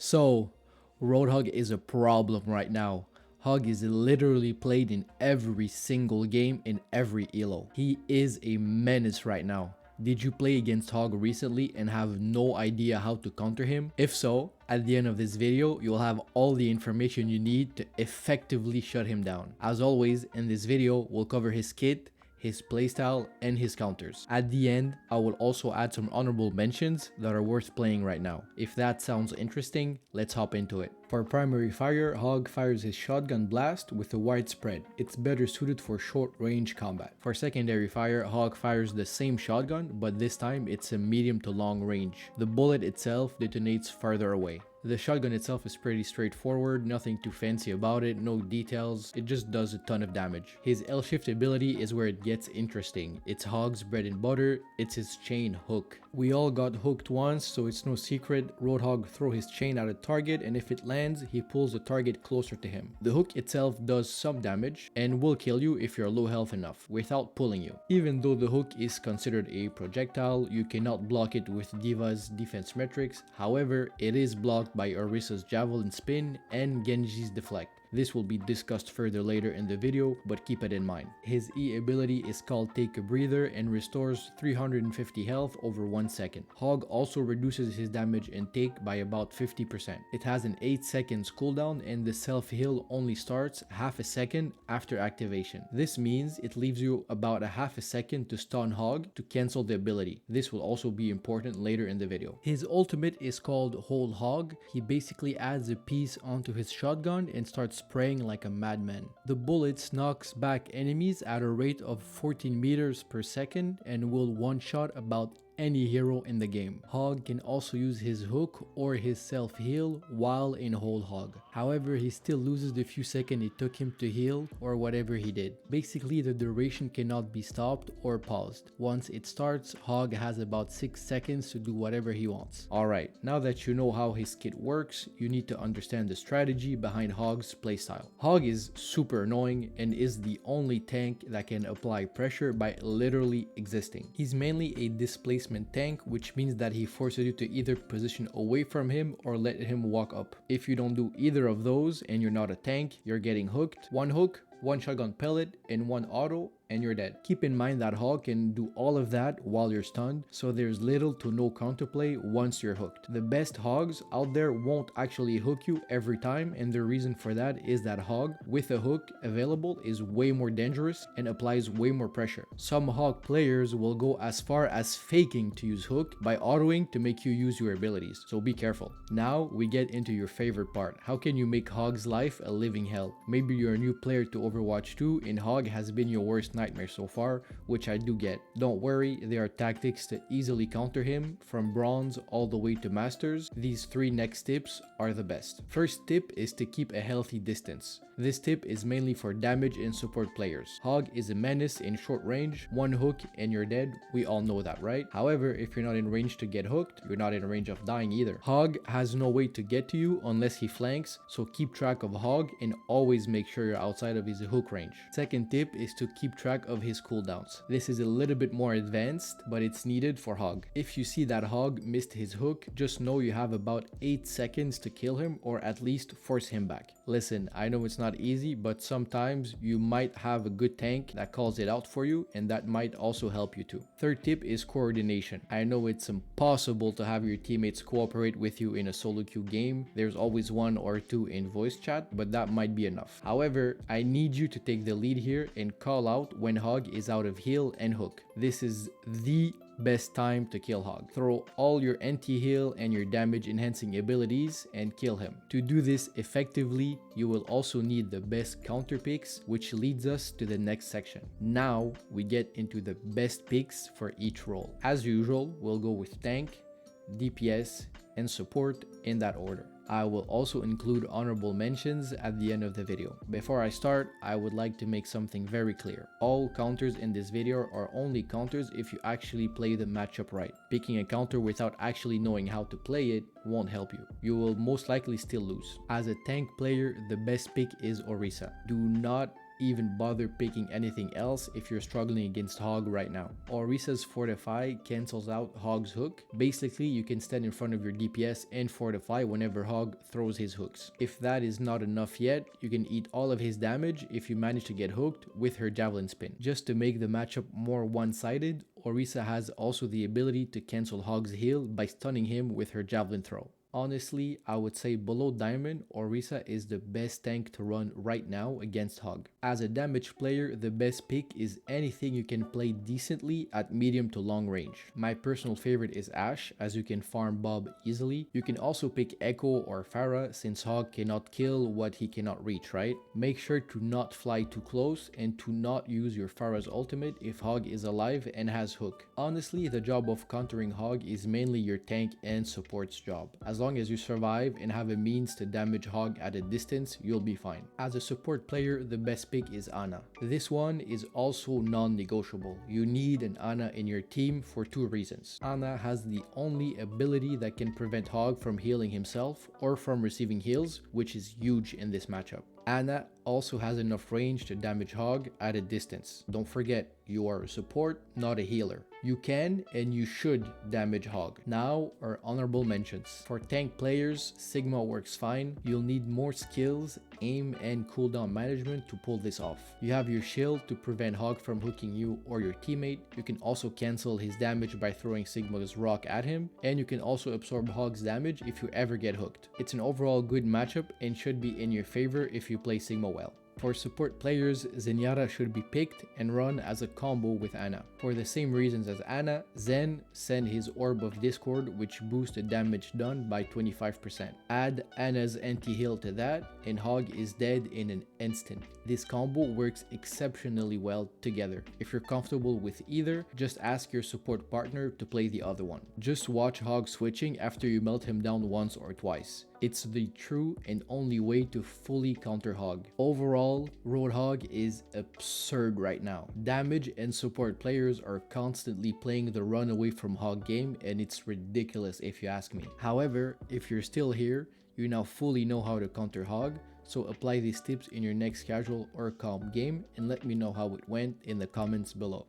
So, Roadhog is a problem right now. Hog is literally played in every single game in every elo. He is a menace right now. Did you play against Hog recently and have no idea how to counter him? If so, at the end of this video, you'll have all the information you need to effectively shut him down. As always, in this video, we'll cover his kit, his playstyle, and his counters. At the end, I will also add some honorable mentions that are worth playing right now. If that sounds interesting, let's hop into it. For primary fire, Hog fires his shotgun blast with a wide spread. It's better suited for short range combat. For secondary fire, Hog fires the same shotgun, but this time it's a medium to long range. The bullet itself detonates farther away. The shotgun itself is pretty straightforward, nothing too fancy about it, no details, it just does a ton of damage. His L-shift ability is where it gets interesting. It's Hog's bread and butter, it's his chain hook. We all got hooked once, so it's no secret. Roadhog throws his chain at a target, and if it lands, he pulls the target closer to him. The hook itself does some damage and will kill you if you're low health enough, without pulling you. Even though the hook is considered a projectile, you cannot block it with D.Va's defense metrics. However, it is blocked by Orisa's javelin spin and Genji's deflect. This will be discussed further later in the video, but keep it in mind. His E ability is called Take a Breather and restores 350 health over 1 second. Hog also reduces his damage intake by about 50%. It has an 8 seconds cooldown and the self-heal only starts half a second after activation. This means it leaves you about a half a second to stun Hog to cancel the ability. This will also be important later in the video. His ultimate is called Whole Hog. He basically adds a piece onto his shotgun and starts spraying like a madman. The bullets knocks back enemies at a rate of 14 meters per second and will one-shot about any hero in the game. Hog can also use his hook or his self-heal while in Whole Hog. However, he still loses the few seconds it took him to heal or whatever he did. Basically, the duration cannot be stopped or paused. Once it starts, Hog has about 6 seconds to do whatever he wants. Alright, now that you know how his kit works, you need to understand the strategy behind Hog's playstyle. Hog is super annoying and is the only tank that can apply pressure by literally existing. He's mainly a displacement tank, which means that he forces you to either position away from him or let him walk up. If you don't do either of those and you're not a tank, you're getting hooked. One hook, one shotgun pellet, and one auto, and you're dead. Keep in mind that Hog can do all of that while you're stunned, so there's little to no counterplay once you're hooked. The best Hogs out there won't actually hook you every time, and the reason for that is that Hog with a hook available is way more dangerous and applies way more pressure. Some Hog players will go as far as faking to use hook by autoing to make you use your abilities, so be careful. Now we get into your favorite part. How can you make Hog's life a living hell? Maybe you're a new player to Overwatch 2 and Hog has been your worst nightmare so far, which I do get. Don't worry, there are tactics to easily counter him from bronze all the way to masters. These 3 next tips are the best. First tip is to keep a healthy distance. This tip is mainly for damage and support players. Hog is a menace in short range. One hook and you're dead. We all know that, right? However, if you're not in range to get hooked, you're not in range of dying either. Hog has no way to get to you unless he flanks, so keep track of Hog and always make sure you're outside of his hook range. Second tip is to keep track of his cooldowns. This is a little bit more advanced, but it's needed for Hog. If you see that Hog missed his hook, just know you have about 8 seconds to kill him or at least force him back. Listen, I know it's not easy, but sometimes you might have a good tank that calls it out for you, and that might also help you too. Third tip is coordination. I know it's impossible to have your teammates cooperate with you in a solo queue game. There's always 1 or 2 in voice chat, but that might be enough. However, I need you to take the lead here and call out when Hog is out of heal and hook. This is the best time to kill Hog. Throw all your anti-heal and your damage enhancing abilities and kill him. To do this effectively, you will also need the best counter picks, which leads us to the next section. Now we get into the best picks for each role. As usual, we'll go with tank, DPS, and support in that order. I will also include honorable mentions at the end of the video. Before I start, I would like to make something very clear. All counters in this video are only counters if you actually play the matchup right. Picking a counter without actually knowing how to play it won't help you. You will most likely still lose. As a tank player, the best pick is Orisa. Do not even bother picking anything else if you're struggling against Hog right now. Orisa's Fortify cancels out Hog's hook. Basically, you can stand in front of your DPS and fortify whenever Hog throws his hooks. If that is not enough yet, you can eat all of his damage if you manage to get hooked with her javelin spin. Just to make the matchup more one-sided, Orisa has also the ability to cancel Hog's heal by stunning him with her javelin throw. Honestly, I would say below Diamond, Orisa is the best tank to run right now against Hog. As a damage player, the best pick is anything you can play decently at medium to long range. My personal favorite is Ashe, as you can farm Bob easily. You can also pick Echo or Pharah since Hog cannot kill what he cannot reach, right? Make sure to not fly too close and to not use your Pharah's ultimate if Hog is alive and has hook. Honestly, the job of countering Hog is mainly your tank and support's job. As long as you survive and have a means to damage Hog at a distance, you'll be fine. As a support player, the best pick is Ana. This one is also non-negotiable. You need an Ana in your team for two reasons. Ana has the only ability that can prevent Hog from healing himself or from receiving heals, which is huge in this matchup. Ana also has enough range to damage Hog at a distance. Don't forget, you are a support, not a healer. You can and you should damage Hog. Now are honorable mentions. For tank players, Sigma works fine. You'll need more skills, aim, and cooldown management to pull this off. You have your shield to prevent Hog from hooking you or your teammate. You can also cancel his damage by throwing Sigma's rock at him, and you can also absorb Hog's damage if you ever get hooked. It's an overall good matchup and should be in your favor if you play Sigma well. For support players, Zenyatta should be picked and run as a combo with Ana. For the same reasons as Ana, Zen send his Orb of Discord, which boosts the damage done by 25%. Add Ana's anti-heal to that, and Hog is dead in an instant. This combo works exceptionally well together. If you're comfortable with either, just ask your support partner to play the other one. Just watch Hog switching after you melt him down once or twice. It's the true and only way to fully counter Hog. Overall, Roadhog is absurd right now. Damage and support players are constantly playing the run away from Hog game, and it's ridiculous if you ask me. However, if you're still here, you now fully know how to counter Hog, so apply these tips in your next casual or calm game and let me know how it went in the comments below.